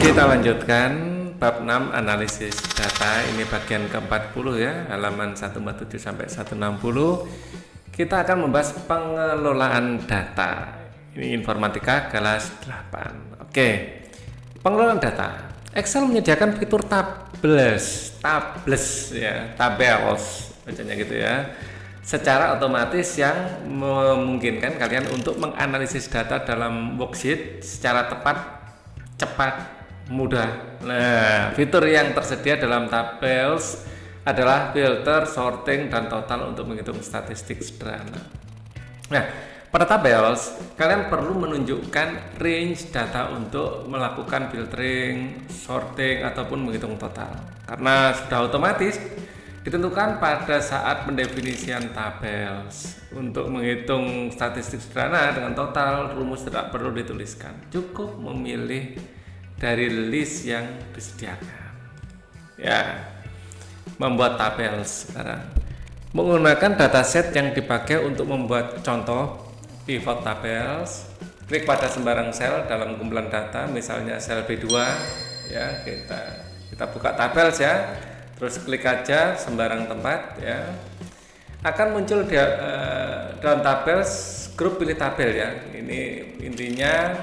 Kita lanjutkan bab 6 analisis data. Ini bagian ke-40 ya, halaman 147 sampai 160. Kita akan membahas pengelolaan data. Ini informatika kelas 8. Oke. Pengelolaan data. Excel menyediakan fitur tables ya, tabels bacanya gitu ya. Secara otomatis yang memungkinkan kalian untuk menganalisis data dalam worksheet secara tepat, cepat, mudah. Nah, fitur yang tersedia dalam tables adalah filter, sorting, dan total untuk menghitung statistik sederhana. Nah, pada tables kalian perlu menunjukkan range data untuk melakukan filtering, sorting, ataupun menghitung total. Karena sudah otomatis ditentukan pada saat pendefinisian tables. Untuk menghitung statistik sederhana dengan total, rumus tidak perlu dituliskan. Cukup memilih dari list yang disediakan. Ya, membuat tables sekarang. Menggunakan dataset yang dipakai untuk membuat contoh pivot tables. Klik pada sembarang sel dalam kumpulan data, misalnya sel B2 ya, kita buka tables ya. Terus klik aja sembarang tempat ya. Akan muncul dalam tables grup pilih tabel ya. Ini intinya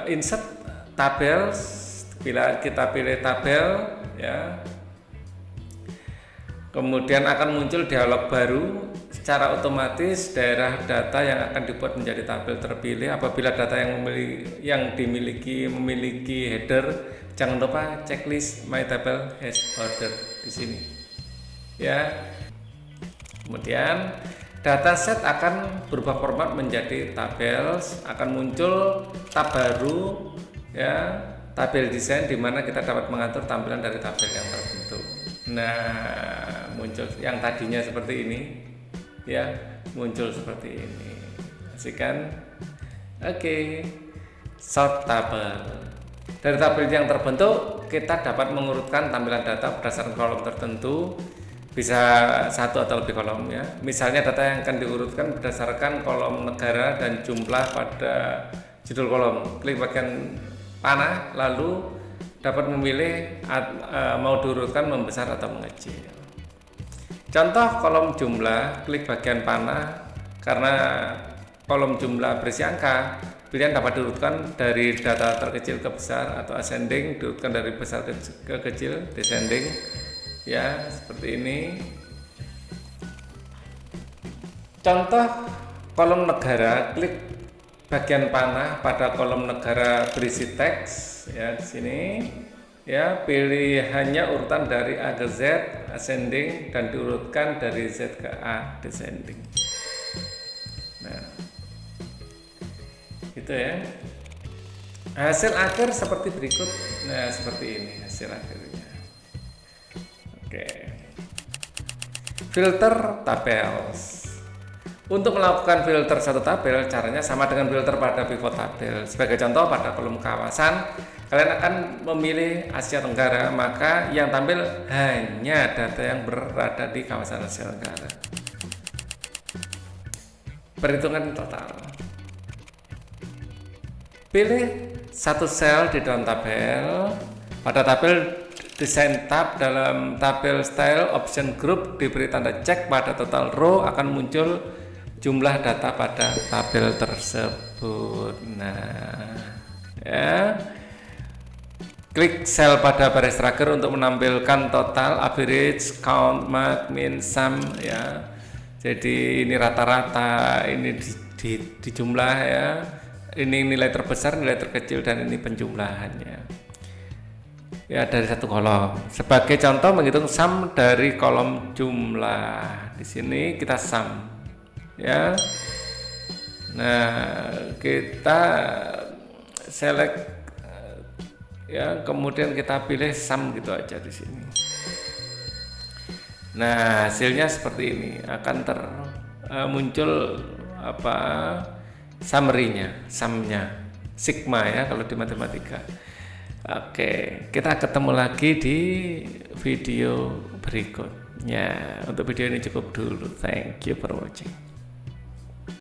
insert tables, bila kita pilih tabel ya. Kemudian akan muncul dialog baru. Secara otomatis daerah data yang akan dibuat menjadi tabel terpilih. Apabila data yang memiliki header, jangan lupa checklist my table has order di sini. Ya. Kemudian dataset akan berubah format menjadi tables, akan muncul tab baru ya, tabel desain, di mana kita dapat mengatur tampilan dari tabel yang terbentuk. Nah, muncul yang tadinya seperti ini ya, muncul seperti ini. Asik kan? Oke. Sort tabel. Dari tabel yang terbentuk, kita dapat mengurutkan tampilan data berdasarkan kolom tertentu, bisa satu atau lebih kolom ya. Misalnya data yang akan diurutkan berdasarkan kolom negara dan jumlah pada judul kolom. Klik bagian panah, lalu dapat memilih mau diurutkan membesar atau mengecil. Contoh kolom jumlah, klik bagian panah. Karena kolom jumlah berisi angka, pilihan dapat diurutkan dari data terkecil ke besar atau ascending, diurutkan dari besar ke kecil, descending ya, seperti ini. Contoh kolom negara, klik bagian panah pada kolom negara berisi teks ya, di sini ya, pilihannya urutan dari A ke Z ascending dan diurutkan dari Z ke A descending. Nah, gitu ya. Hasil akhir seperti berikut. Nah, seperti ini hasil akhirnya. Oke. Filter tables. Untuk melakukan filter satu tabel, caranya sama dengan filter pada pivot tabel. Sebagai contoh, pada kolom kawasan, kalian akan memilih Asia Tenggara, maka yang tampil hanya data yang berada di kawasan Asia Tenggara. Perhitungan total. Pilih satu sel di dalam tabel. Pada tabel desain tab, dalam tabel style option group diberi tanda cek pada total row, akan muncul jumlah data pada tabel tersebut. Nah, ya. Klik sel pada baris terakhir untuk menampilkan total, average, count, mark, min, sum ya. Jadi ini rata-rata, ini di jumlah ya. Ini nilai terbesar, nilai terkecil, dan ini penjumlahannya. Ya, dari satu kolom. Sebagai contoh menghitung sum dari kolom jumlah. Di sini kita sum. Ya. Nah, kita select ya, kemudian kita pilih sum gitu aja di sini. Nah, hasilnya seperti ini, akan muncul summary-nya, sumnya, sigma ya kalau di matematika. Oke, kita ketemu lagi di video berikutnya. Untuk video ini cukup dulu. Thank you for watching.